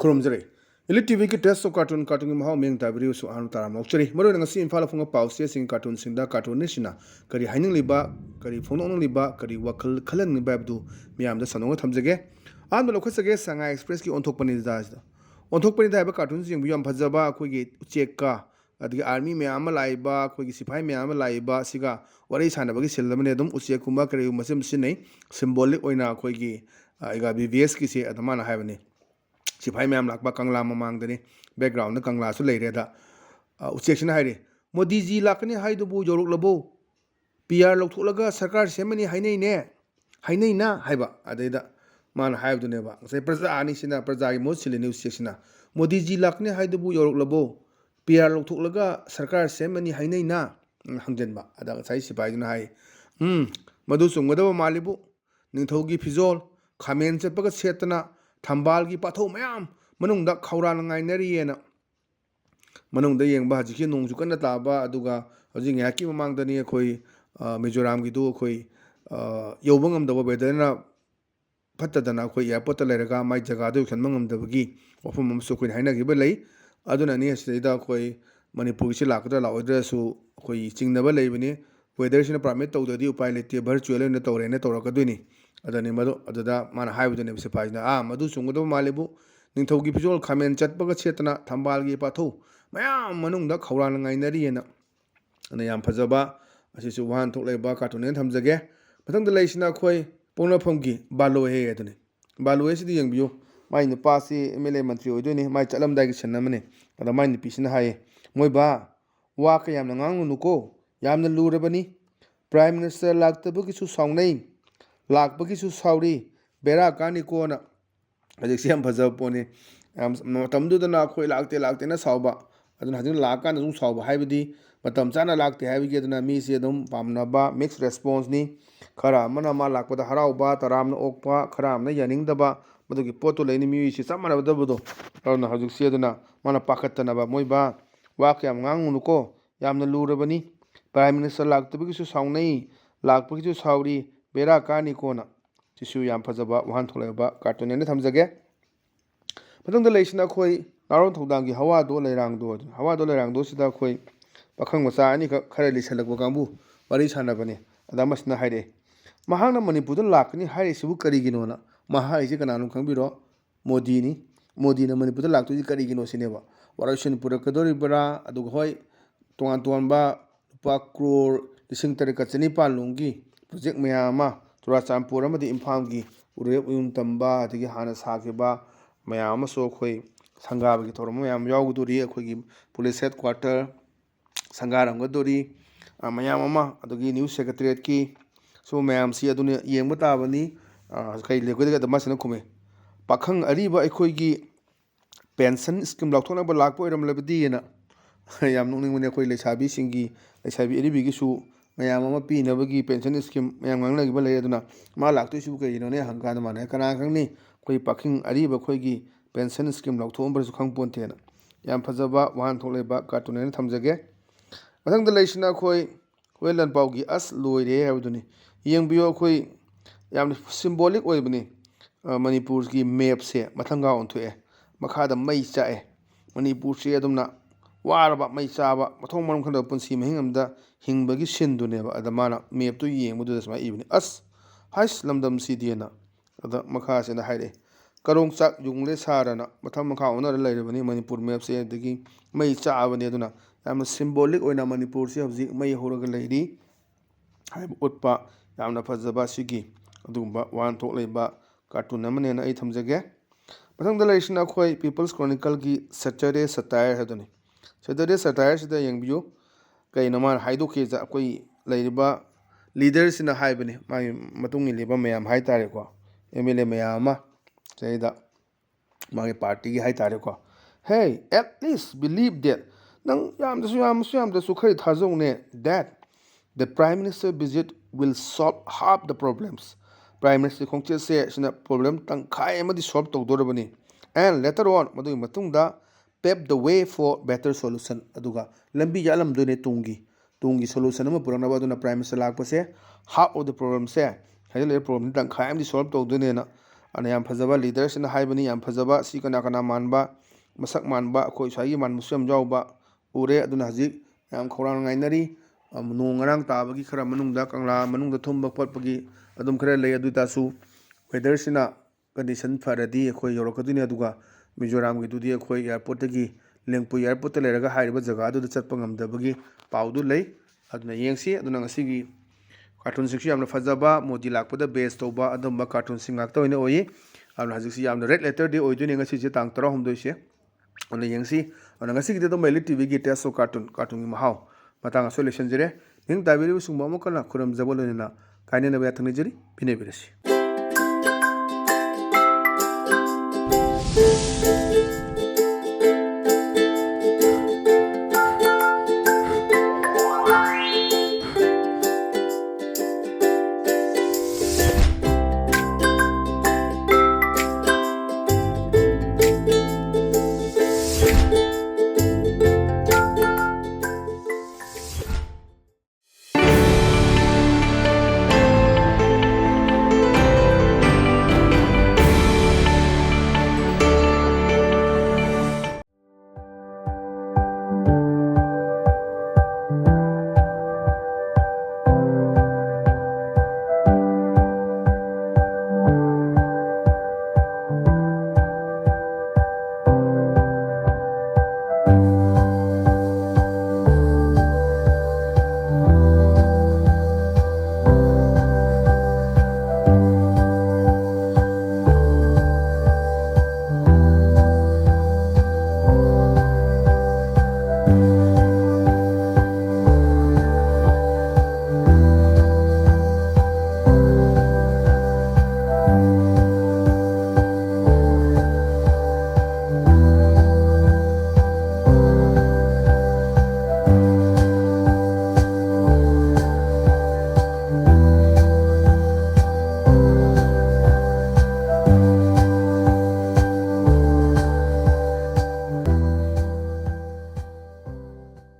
खुरमजरे elite TV की test cartoon की महाव मेंग ताबरी सु आनु तारा मौचरी मरो ngasi imphal funga pause sing cartoon singda cartoon ni sina kari haining liba kari phonong liba kari wakal khalan ni babdu miyam da sanong thamjage an lo khasage sanga express ki onthok pani da onthok pani da ba cartoon sing bi yam phajaba khoi gi check ka adigi army miyam laiba khoi gi sipai miyam laiba siga wari sana bagi seldamne dum uche kumba kari masim sinai symbolic oina khoi gi iga bvs ki se adama na haibani सिपाही ma'am लाप कंगला ममांगदनी background कंगला लेरेदा उचेक्शन है Modi ji लाकनी हाइदुबु योरुलबो PR लौथोलगा सरकार सेमनी हाइनैने हाइनैना हाइबा अदैदा मान हाइबदुनेबा से प्रजा आनिसिना प्रजा की मोद सिलिनि उचेक्शना Modi ji लाकनी हाइदुबु योरुलबो PR लौथोलगा सरकार सेमनी हाइनैना हंजनबा अदा साइ सिपाहीना हाइ मधु सुंगदबो मालिबु निंथौगी फिजोल खामेन चपगा सेतना थंबाल की पाथो मैम मनुंग खौरान गाइनरियेना मनुंग येंग हजिकी नोंजु कन्ना ताबा अदुगा हजि ngaki ममांगदनी अखोई मिजोराम की दो अखोई यौबंग ngमदबो वेदरना फत्तदना अखोई एयरपोर्ट लेरगा माइ जगह दो खनबंग ngमदबगी वफम मसु अखोई हाइनागिबे लई अदुना नि हसिदा अखोई मणिपुर से लाकदरा लाओद्रसु अखोई चिंगनबा लईबनी वेदर सिना परमिट तौददी उपाय लेते वर्चुअल ने तौरेने तौरकदुनी अदनी मधु अददा मान हाइबदने सिपाहीना मधु सुंगदो मालेबु निंथौगी फिजोल खामेन चटपगा छेतना थंबालगी पाथौ मयाम मनुंग खौरान गाइनरियेना अने याम फजबा असिसु वाहन थोकलेबा कार्टून थमजगे मथंग लेसिना खोई पोंगनाफमगी बालो हे अदने बालो हेसिदि यंगबियो माइ नुपासी एमएलए मंत्री ओइदोनी माइ चलमदागी सन्नमने अदा माइ नुपिसिना हाये मोइबा वा का यामना nganguनुको यामना लुरबनी प्राइम मिनिस्टर लाक्तबगिसु साउनै लाकबगिसु साउरी बेरा कानी कोना हजिक हम फजब पोने मतमदुदना खोई लाक्ते ना साउबा अदुन हजिक लाकान जुम साउबा हाइबदी मतम चाना लाक्ते हाइबगी अदुना मी से दम पामनाबा मिक्स रेस्पॉन्स नि खरा मना मा लाकपदा हराउबा तरामना ओकपा खरा amna यानिंगदबा मदुगी पोतो लेनि मी से चामनाबदबदो अदुना हजिक से अदुना माना पाखतनाबा मोइबा वाक्य याम nganguनुको यामना लुरबनी प्राइम मिनिस्टर लाक्तबगिसु साउनै लाकबगिसु साउरी बेरा कानी कोना सिसु याम फजबा वहान थोलेबा कार्टून ने थमजगे मथंग लेसिना खोई नारोन थौदांगी हवा दो लेरांग दो सिदा खोई पखंग मचा अनि खरे लिसलकबो कांबु वारी सानबने अदामसना हाइरे महांगना मणिपुर लाकनी हाइरे सिबु करिगिनोना महाइजे कनानु खंबिरो मोदीना मणिपुर लाक्तुजी करिगिनो सिनेबा वारासन पुरकदोरिबरा अदु होय तोंबा रुपा करोड़ लिसिंग तरका चनी पालुंगी प्रोजेक्ट मैमा चुराचांपुर इम्फाल की उरेप उन तंबा हाना साखेबा मैम अखोई संगाब की थोरम मैम यादोरी अखोई पुलिस हेडक्वार्टर संगारमगदोरी मैम न्यूज सेक्रेटरीट की सो मैम से येंब ताबनी कई लेगदना खुमे पाखंग अरीब अखोई पेंशन स्कीम लौथोनब लाप ओरमलबदीना याम नोंनिंगने अखोई लेसाबी अरीबीगीसु मैम पीनबगी पेंशन स्कीम मैम गांगनगिबा लay aduna मा लाक्तोइसु करिनोने हंगान माने कना खंगनी कोई पाखिंग अरीब खोइगी पेंशन स्कीम लौथोंबरसु खंगपोन्तेना याम फजबा वाहन थोलेबा कार्टून ने थमजगे मथंग लेसिना खोई लनपाउगी अस लोइरे हाबदुनी येंबियो खोई याम सिंबॉलिक ओइबनी मणिपुर की मैप से मथंगा ओंथोए मखादा मई चाए मणिपुर से अदुमना वारबा मई चाबा मथों मरम खंद पुंसी महिंगमदा हिंबगी सिंदुनेबा अदा माना मैप तो येंबदु समा इबनी अस हाइस लमदम सिदियना अदा मखा सेना हाइरे करोंग चाक युंगले सारना मथम मखा ओनर लेरबनी मणिपुर मैप से दगी मई चाबने अदुना याम सिंबॉलिक ओइना मणिपुर से हबजी मई होरगा लेरी हाइब उटपा यामना फजबा सिगी अदुगुंबा वान थोक लेबा कार्टून अमनेना आई थमजगे मथंग लेसिना खोई पीपल्स क्रॉनिकल की सैटरडे सटायर हेदुनी सैटरडे सटायर सिदा यंगबियो कई नमान हाइदो के जा कोई लेरिबा लीडर सिना हाइबने माई मतुंग लेबा मैम हाइ तारेको एमएलए मैम चैदा मागे पार्टी की हाइ तारेको he at least believe that नंग यामदसु खरि थाजौने that the prime minister visit will solve half the problems prime minister खोंचे से सिना प्रॉब्लम तंखाय अमदि सॉल्व तौदोरबनी एंड लेटर ऑन मदुई मतुंगदा pave the way for better solution aduga lambi yalam dune tungi solution ma purana ba duna prime minister lak pase half of the problem se haile problem tang khayam di solve to dune na ꯑꯅ ꯌꯥꯝ ꯐꯖꯕ ꯂꯤꯗꯔꯁꯤꯅ ꯍꯥꯏꯕꯅꯤ ꯌꯥꯝ ꯐꯖꯕ ꯁꯤ ꯀꯅꯥ ꯀꯅꯥ ꯃꯥꯟꯕ ꯃꯁꯛ ꯃꯥꯟꯕ ꯑꯩꯈꯣꯏ ꯁ꯭ꯋꯥꯏꯒꯤ ꯃꯥꯟꯕꯁꯨ ꯌꯥꯝ ꯌꯥꯎꯕ ꯎꯔꯦ ꯑꯗꯨꯅ ꯍꯧꯖꯤꯛ ꯌꯥꯝ ꯈꯧꯔꯥꯡꯅ ꯉꯥꯏꯅꯔꯤ ꯅꯣꯡ ꯉꯔꯥꯡ ꯇꯥꯕꯒꯤ ꯈꯔ ꯃꯅꯨꯡꯗ ꯀꯪꯂꯥ ꯃꯅꯨꯡꯗ ꯊꯨꯝꯕ ꯈꯣꯠꯄꯒꯤ ꯑꯗꯨꯝ ꯈꯔ ꯂꯩ ꯑꯗꯨ ꯑꯣꯏꯇꯥꯔꯁꯨ ꯋꯦꯗꯔꯁꯤꯅ ꯀꯟꯗꯤꯁꯟ ꯐꯔꯗꯤ ꯑꯩꯈꯣꯏ ꯌꯧꯔꯛꯀꯗꯣꯏꯅꯤ ꯑꯗꯨꯒ ꯃꯤꯖꯣꯔꯥꯝꯒꯤꯗꯨꯗꯤ ꯑꯩꯈꯣꯏ ꯑꯦꯌꯥꯔꯄꯣꯔꯠꯇꯒꯤ ꯂꯦꯡꯄꯨ ꯑꯦꯌꯥꯔꯄꯣꯔꯠꯇ ꯂꯩꯔꯒ ꯍꯥꯏꯔꯤꯕ ꯖꯒꯥꯗꯨꯗ ꯆꯠꯄ ꯉꯝꯗꯕꯒꯤ ꯄꯥꯎꯗꯨ ꯂꯩ ꯑꯗꯨꯅ ꯌꯦꯡꯁꯤ ꯑꯗꯨꯅ ꯉꯁꯤꯒꯤ ꯀꯥꯔꯇꯨꯟꯁꯤꯡꯁꯨ ꯌꯥꯝꯅ ꯐꯖꯕ ꯃꯣꯗꯤ ꯂꯥꯛꯄꯗ ꯕꯦꯁ ꯇꯧꯕ ꯑꯗꯨꯝꯕ ꯀꯥꯔꯇꯨꯟꯁꯤꯡ ꯉꯥꯛꯇ ꯑꯣꯏꯅ ꯑꯣꯏꯌꯦ ꯑꯗꯨꯅ ꯍꯧꯖꯤꯛꯁꯤ ꯌꯥꯝꯅ ꯔꯦꯠ ꯂꯦꯇꯔ ꯗꯦ ꯑꯣꯏꯗꯣꯏꯅꯦ ꯉꯁꯤꯁꯦ ꯇꯥꯡ 16ꯁꯦ ꯑꯗꯨꯅ ꯌꯦꯡꯁꯤ ꯑꯗꯨꯅ ꯉꯁꯤꯒꯤꯗꯤ ꯑꯗꯨꯝ ELITE TVꯒꯤ ꯇꯦꯁ ꯑꯣꯐ ꯀꯥꯔꯇꯨꯟꯒꯤ ꯃꯍꯥꯎ ꯃꯇꯥꯡ ꯑꯁꯣꯏ ꯂꯣꯏꯁꯤꯟꯖꯔꯦ ꯅꯤꯡ ꯇꯥꯕꯤꯔꯤꯕꯁꯤꯡꯕꯨ ꯑꯃꯨꯛ ꯍꯟꯅ ꯈꯨꯔꯨꯝꯖꯕ ꯂꯣꯏꯅꯅ ꯀꯥꯏꯅꯅꯕ ꯌꯥꯊꯪ ꯅꯤꯖꯔꯤ ꯄꯤꯅꯕꯤꯔꯁꯤ